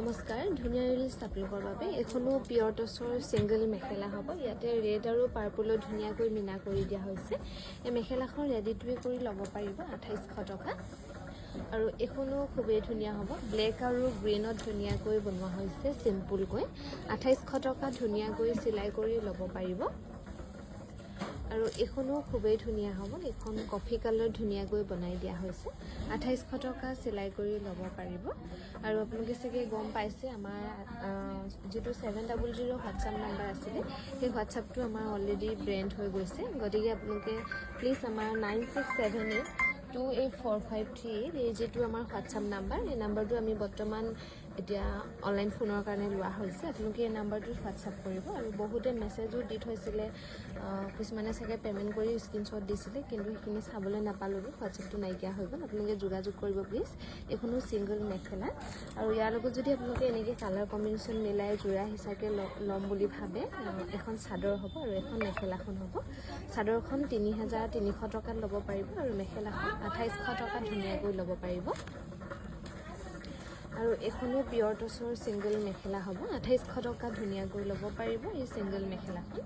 নমস্কাৰ ধুনীয়া ৰিলছ আপোনালোকৰ বাবে এখনো পিয়ৰ টছৰ সিংগল মেখেলা হ'ব ইয়াতে ৰেড আৰু পাৰ্পলৰ ধুনীয়াকৈ মিনা কৰি দিয়া হৈছে এই মেখেলাখন ৰেডিটোৱে কৰি ল'ব পাৰিব 2800 টকা আৰু এখনো খুবেই ধুনীয়া হ'ব ব্লেক আৰু গ্ৰীনত ধুনীয়াকৈ বনোৱা হৈছে সিম্পলকৈ 2800 টকা ধুনীয়াকৈ চিলাই কৰি ল'ব পাৰিব আৰু এখনো খুবেই ধুনীয়া হ'ব এখন কফি কালাৰ ধুনীয়াকৈ বনাই দিয়া হৈছে 2800 টকা চিলাই কৰি ল'ব পাৰিব আৰু আপোনালোকে চাগে গম পাইছে আমাৰ যেটো 700 হোৱাটছআপ নাম্বাৰ আছিল সেই হোৱাটছআপটো আমাৰ অলৰেডি ব্ৰেণ্ড হৈ গৈছে গতিকে আপোনালোকে প্লিজ আমাৰ 9678284538 এই যেটো আমাৰ হোৱাটছআপ নাম্বাৰ এই নাম্বাৰটো আমি বৰ্তমান এতিয়া অনলাইন ফোনৰ কাৰণে লোৱা হৈছে আপোনালোকে এই নাম্বাৰটো হোৱাটছআপ কৰিব আৰু বহুতে মেছেজো দি থৈছিলে কিছুমানে চাগে পেমেন্ট কৰি স্ক্ৰিনশ্বট দিছিলে কিন্তু সেইখিনি চাবলৈ নাপালোঁ হোৱাটছআপটো নাইকিয়া হৈ গ'ল আপোনালোকে যোগাযোগ কৰিব প্লিজ এখনো সিংগল মেখেলা আৰু ইয়াৰ লগত যদি আপোনালোকে এনেকৈ কালাৰ কম্বিনেশ্যন মিলাই জোৰা হিচাপে ল'ম বুলি ভাবে এখন চাদৰ হ'ব আৰু এখন মেখেলাখন হ'ব চাদৰখন 3300 টকাত ল'ব পাৰিব আৰু মেখেলাখন 2800 টকা ধুনীয়াকৈ ল'ব পাৰিব আৰু এখনো পিয়ৰ টছৰ সিংগল মেখেলা হ'ব 2800 টকা ধুনীয়াকৈ ল'ব পাৰিব এই সিংগল মেখেলাখন